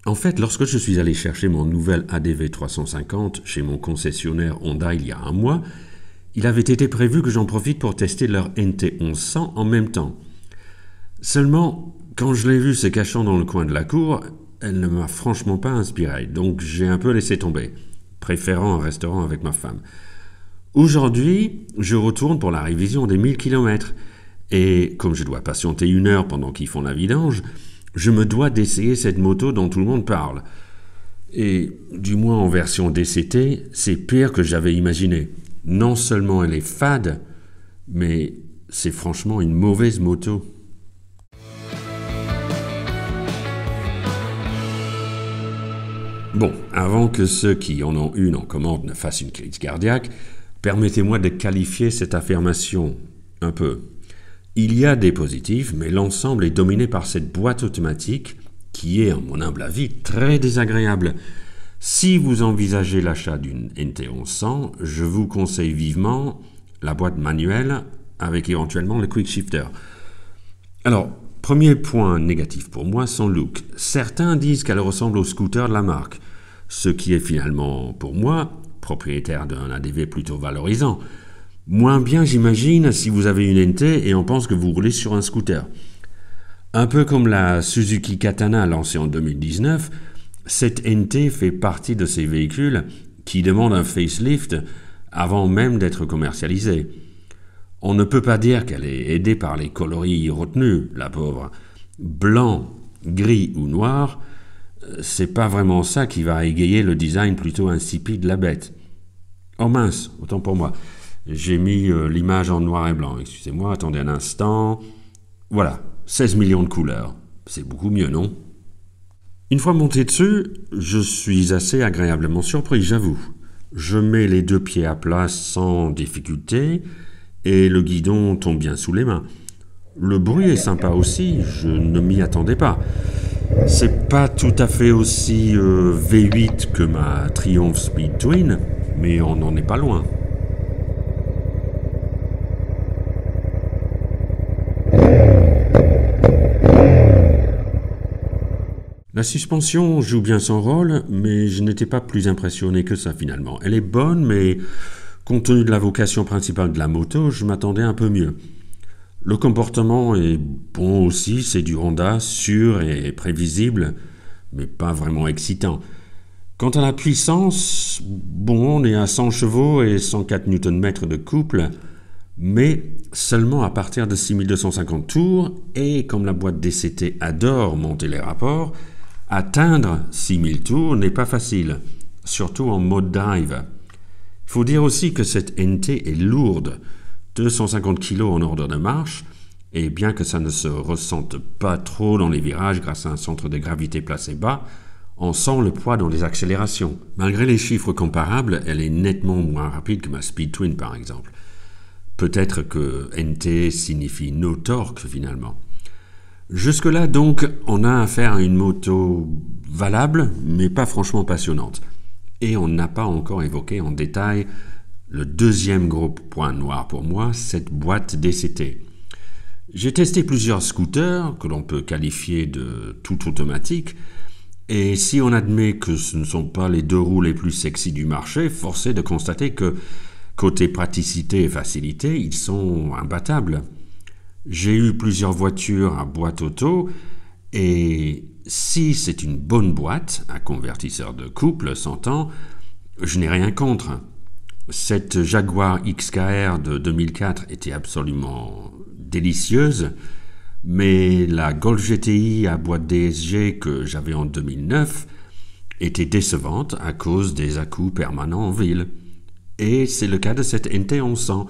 En fait, lorsque je suis allé chercher mon nouvel ADV 350 chez mon concessionnaire Honda il y a un mois, il avait été prévu que j'en profite pour tester leur NT 1100 en même temps. Seulement, quand je l'ai vue se cachant dans le coin de la cour, elle ne m'a franchement pas inspiré, donc j'ai un peu laissé tomber, préférant un restaurant avec ma femme. Aujourd'hui, je retourne pour la révision des 1000 km, et comme je dois patienter 1 heure pendant qu'ils font la vidange, je me dois d'essayer cette moto dont tout le monde parle. Et, du moins en version DCT, c'est pire que j'avais imaginé. Non seulement elle est fade, mais c'est franchement une mauvaise moto. Bon, avant que ceux qui en ont une en commande ne fassent une crise cardiaque, permettez-moi de qualifier cette affirmation un peu. Il y a des positifs, mais l'ensemble est dominé par cette boîte automatique qui est, à mon humble avis, très désagréable. Si vous envisagez l'achat d'une NT 1100, je vous conseille vivement la boîte manuelle avec éventuellement le quick shifter. Alors, premier point négatif pour moi, son look. Certains disent qu'elle ressemble au scooter de la marque, ce qui est finalement, pour moi, propriétaire d'un ADV plutôt valorisant. Moins bien, j'imagine, si vous avez une NT et on pense que vous roulez sur un scooter. Un peu comme la Suzuki Katana lancée en 2019, cette NT fait partie de ces véhicules qui demandent un facelift avant même d'être commercialisés. On ne peut pas dire qu'elle est aidée par les coloris retenus, la pauvre. Blanc, gris ou noir, c'est pas vraiment ça qui va égayer le design plutôt insipide de la bête. Oh mince, autant pour moi. J'ai mis l'image en noir et blanc, excusez-moi, attendez un instant. Voilà, 16 millions de couleurs. C'est beaucoup mieux, non? Une fois monté dessus, je suis assez agréablement surpris, j'avoue. Je mets les 2 pieds à plat sans difficulté et le guidon tombe bien sous les mains. Le bruit est sympa aussi, je ne m'y attendais pas. C'est pas tout à fait aussi V8 que ma Triumph Speed Twin, mais on n'en est pas loin. La suspension joue bien son rôle, mais je n'étais pas plus impressionné que ça finalement. Elle est bonne, mais compte tenu de la vocation principale de la moto, je m'attendais un peu mieux. Le comportement est bon aussi, c'est du Honda, sûr et prévisible, mais pas vraiment excitant. Quant à la puissance, bon, on est à 100 chevaux et 104 Nm de couple, mais seulement à partir de 6250 tours, et comme la boîte DCT adore monter les rapports, atteindre 6000 tours n'est pas facile, surtout en mode drive. Il faut dire aussi que cette NT est lourde, 250 kg en ordre de marche, et bien que ça ne se ressente pas trop dans les virages grâce à un centre de gravité placé bas, on sent le poids dans les accélérations. Malgré les chiffres comparables, elle est nettement moins rapide que ma Speed Twin par exemple. Peut-être que NT signifie no torque finalement. Jusque-là donc, on a affaire à une moto valable, mais pas franchement passionnante. Et on n'a pas encore évoqué en détail le deuxième gros point noir pour moi, cette boîte DCT. J'ai testé plusieurs scooters que l'on peut qualifier de tout automatique, et si on admet que ce ne sont pas les 2 roues les plus sexy du marché, force est de constater que, côté praticité et facilité, ils sont imbattables. J'ai eu plusieurs voitures à boîte auto, et si c'est une bonne boîte, un convertisseur de couple, s'entend, je n'ai rien contre. Cette Jaguar XKR de 2004 était absolument délicieuse, mais la Golf GTI à boîte DSG que j'avais en 2009 était décevante à cause des à-coups permanents en ville. Et c'est le cas de cette NT 1100.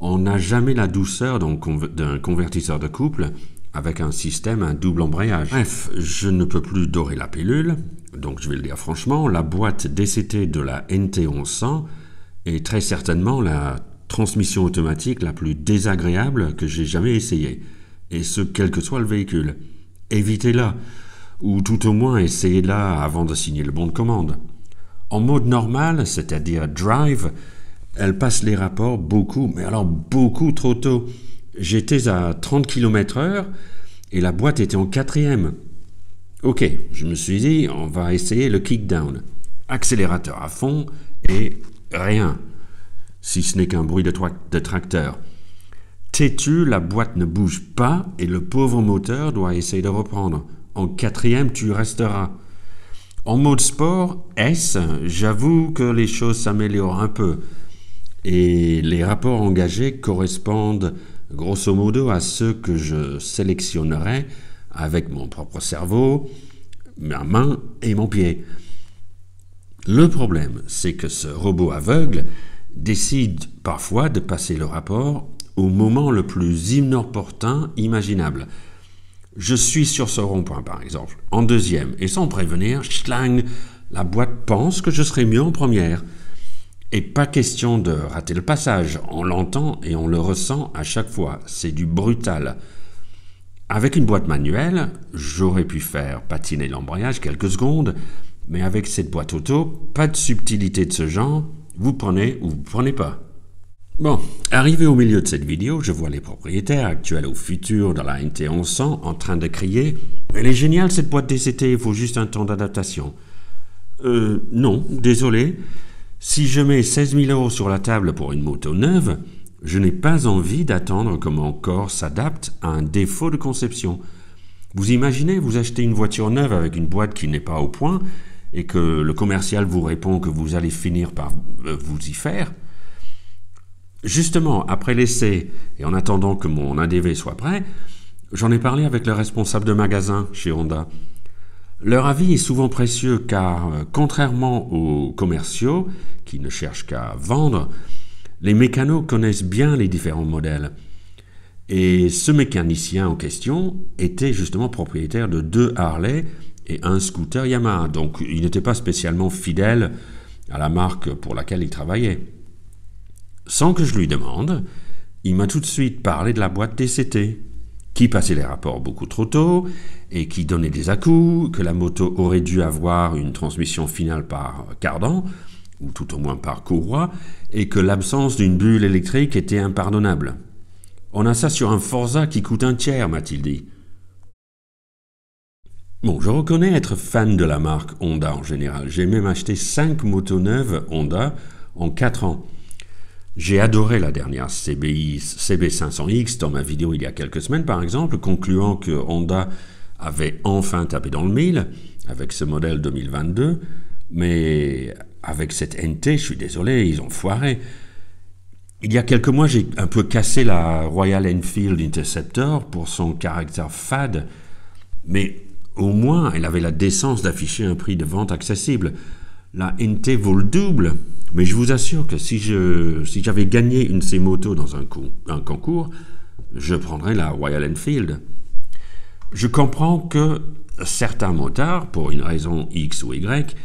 On n'a jamais la douceur d'un convertisseur de couple avec un système à double embrayage. Bref, je ne peux plus dorer la pilule, donc je vais le dire franchement, la boîte DCT de la NT 1100 est très certainement la transmission automatique la plus désagréable que j'ai jamais essayée, et ce quel que soit le véhicule. Évitez-la, ou tout au moins essayez-la avant de signer le bon de commande. En mode normal, c'est-à-dire drive, elle passe les rapports beaucoup, mais alors beaucoup trop tôt. J'étais à 30 km/h et la boîte était en 4e. Ok, je me suis dit, on va essayer le kickdown. Accélérateur à fond et rien, si ce n'est qu'un bruit de tracteur. Têtu, la boîte ne bouge pas et le pauvre moteur doit essayer de reprendre. En quatrième, tu resteras. En mode sport, S, j'avoue que les choses s'améliorent un peu. Et les rapports engagés correspondent grosso modo à ceux que je sélectionnerais avec mon propre cerveau, ma main et mon pied. Le problème, c'est que ce robot aveugle décide parfois de passer le rapport au moment le plus inopportun imaginable. Je suis sur ce rond-point, par exemple, en deuxième, et sans prévenir, schlang, la boîte pense que je serai mieux en première. Et pas question de rater le passage, on l'entend et on le ressent à chaque fois, c'est du brutal. Avec une boîte manuelle, j'aurais pu faire patiner l'embrayage quelques secondes, mais avec cette boîte auto, pas de subtilité de ce genre, vous prenez ou vous prenez pas. Bon, arrivé au milieu de cette vidéo, je vois les propriétaires actuels ou futurs de la NT 1100 en train de crier « Elle est géniale cette boîte DCT, il faut juste un temps d'adaptation. » Non, désolé. Si je mets 16 000 € sur la table pour une moto neuve, je n'ai pas envie d'attendre que mon corps s'adapte à un défaut de conception. Vous imaginez, vous achetez une voiture neuve avec une boîte qui n'est pas au point et que le commercial vous répond que vous allez finir par vous y faire. Justement, après l'essai et en attendant que mon ADV soit prêt, j'en ai parlé avec le responsable de magasin chez Honda. Leur avis est souvent précieux car, contrairement aux commerciaux qui ne cherchent qu'à vendre, les mécanos connaissent bien les différents modèles. Et ce mécanicien en question était justement propriétaire de 2 Harley et un scooter Yamaha, donc il n'était pas spécialement fidèle à la marque pour laquelle il travaillait. Sans que je lui demande, il m'a tout de suite parlé de la boîte DCT, qui passait les rapports beaucoup trop tôt et qui donnait des à-coups, que la moto aurait dû avoir une transmission finale par cardan, ou tout au moins par courroie, et que l'absence d'une bulle électrique était impardonnable. On a ça sur un Forza qui coûte un tiers, m'a-t-il dit. Bon, je reconnais être fan de la marque Honda en général. J'ai même acheté 5 motos neuves Honda en 4 ans. J'ai adoré la dernière CB500X dans ma vidéo il y a quelques semaines par exemple, concluant que Honda avait enfin tapé dans le mille avec ce modèle 2022, mais avec cette NT, je suis désolé, ils ont foiré. Il y a quelques mois, j'ai un peu cassé la Royal Enfield Interceptor pour son caractère fade, mais au moins elle avait la décence d'afficher un prix de vente accessible. La NT vaut le double, mais je vous assure que si j'avais gagné une de ces motos dans un concours, je prendrais la Royal Enfield. Je comprends que certains motards, pour une raison X ou Y,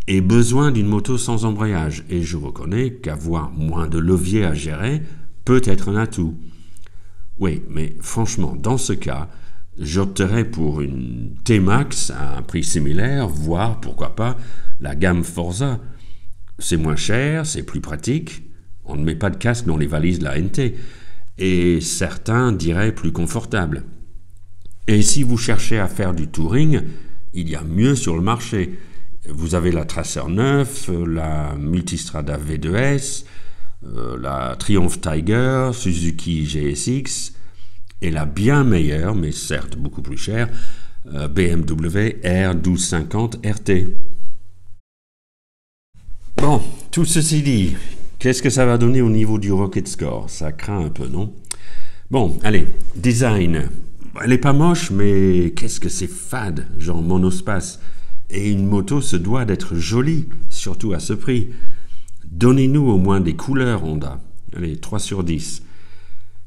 aient besoin d'une moto sans embrayage, et je reconnais qu'avoir moins de levier à gérer peut être un atout. Oui, mais franchement, dans ce cas, j'opterais pour une T-Max à un prix similaire, voire, pourquoi pas, la gamme Forza. C'est moins cher, c'est plus pratique, on ne met pas de casque dans les valises de la NT, et certains diraient plus confortable. Et si vous cherchez à faire du touring, il y a mieux sur le marché. Vous avez la Tracer 9, la Multistrada V2S, la Triumph Tiger, Suzuki GSX, et la bien meilleure, mais certes beaucoup plus chère, BMW R1250 RT. Bon, tout ceci dit, qu'est-ce que ça va donner au niveau du Rocket Score? Ça craint un peu, non? Bon, allez, design. Elle est pas moche, mais qu'est-ce que c'est fade, genre monospace. Et une moto se doit d'être jolie, surtout à ce prix. Donnez-nous au moins des couleurs, Honda. Allez, 3 sur 10.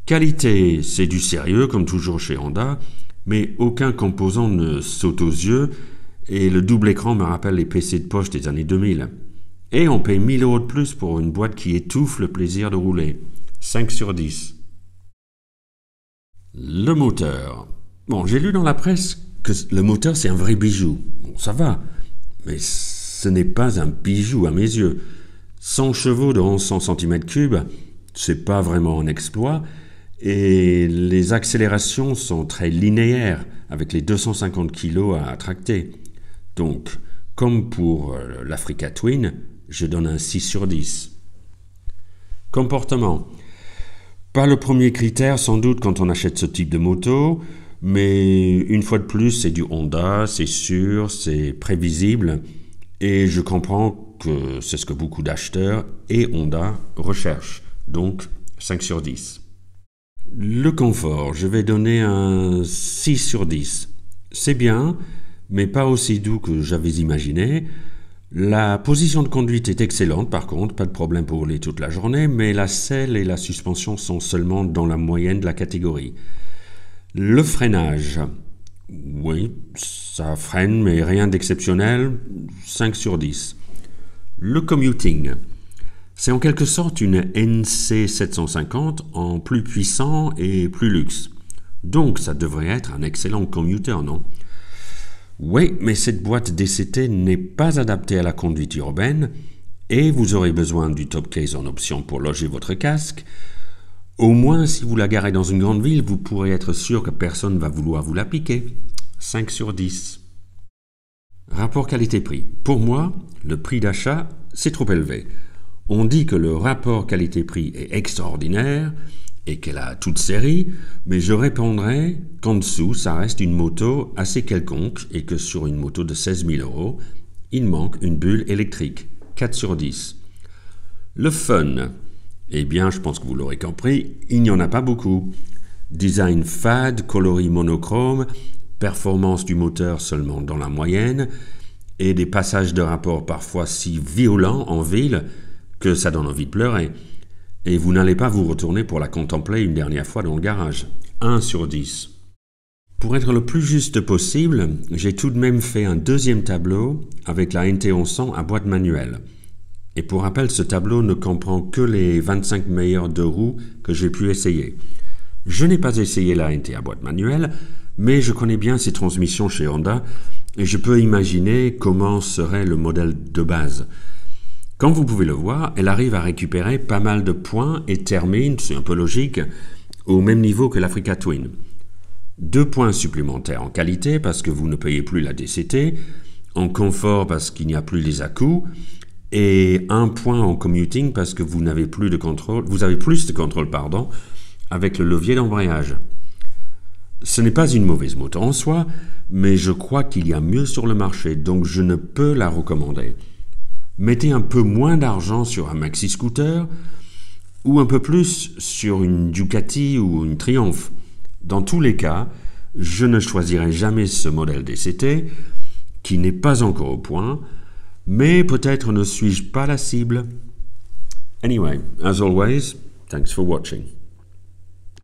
Qualité, c'est du sérieux, comme toujours chez Honda, mais aucun composant ne saute aux yeux, et le double écran me rappelle les PC de poche des années 2000. Et on paye 1000 € de plus pour une boîte qui étouffe le plaisir de rouler. 5 sur 10. Le moteur. Bon, j'ai lu dans la presse que le moteur c'est un vrai bijou. Bon, ça va, mais ce n'est pas un bijou à mes yeux. 100 chevaux de 1100 cm3, c'est pas vraiment un exploit, et les accélérations sont très linéaires, avec les 250 kg à tracter. Donc, comme pour l'Africa Twin, je donne un 6 sur 10. Comportement. Pas le premier critère sans doute quand on achète ce type de moto, mais une fois de plus, c'est du Honda, c'est sûr, c'est prévisible, et je comprends que c'est ce que beaucoup d'acheteurs et Honda recherchent, donc 5 sur 10. Le confort, je vais donner un 6 sur 10. C'est bien, mais pas aussi doux que j'avais imaginé. La position de conduite est excellente par contre, pas de problème pour rouler toute la journée, mais la selle et la suspension sont seulement dans la moyenne de la catégorie. Le freinage, oui, ça freine, mais rien d'exceptionnel, 5 sur 10. Le commuting, c'est en quelque sorte une NC750 en plus puissant et plus luxe. Donc ça devrait être un excellent commuter, non ? Oui, mais cette boîte DCT n'est pas adaptée à la conduite urbaine et vous aurez besoin du top case en option pour loger votre casque. Au moins, si vous la garez dans une grande ville, vous pourrez être sûr que personne ne va vouloir vous la piquer. 5 sur 10. Rapport qualité-prix. Pour moi, le prix d'achat, c'est trop élevé. On dit que le rapport qualité-prix est extraordinaire et qu'elle a toute série, mais je répondrai qu'en dessous, ça reste une moto assez quelconque et que sur une moto de 16 000 €, il manque une bulle électrique. 4 sur 10. Le fun. Eh bien, je pense que vous l'aurez compris, il n'y en a pas beaucoup. Design fade, coloris monochrome, performance du moteur seulement dans la moyenne, et des passages de rapport parfois si violents en ville que ça donne envie de pleurer. Et vous n'allez pas vous retourner pour la contempler une dernière fois dans le garage. 1 sur 10. Pour être le plus juste possible, j'ai tout de même fait un deuxième tableau avec la NT1100 à boîte manuelle. Et pour rappel, ce tableau ne comprend que les 25 meilleurs deux roues que j'ai pu essayer. Je n'ai pas essayé la NT à boîte manuelle, mais je connais bien ces transmissions chez Honda et je peux imaginer comment serait le modèle de base. Comme vous pouvez le voir, elle arrive à récupérer pas mal de points et termine, c'est un peu logique, au même niveau que l'Africa Twin. 2 points supplémentaires en qualité parce que vous ne payez plus la DCT, en confort parce qu'il n'y a plus les à-coups, et 1 point en commuting parce que vous avez plus de contrôle, avec le levier d'embrayage. Ce n'est pas une mauvaise moto en soi, mais je crois qu'il y a mieux sur le marché, donc je ne peux la recommander. Mettez un peu moins d'argent sur un maxi scooter ou un peu plus sur une Ducati ou une Triumph. Dans tous les cas, je ne choisirai jamais ce modèle DCT qui n'est pas encore au point, mais peut-être ne suis-je pas la cible. Anyway, as always, thanks for watching.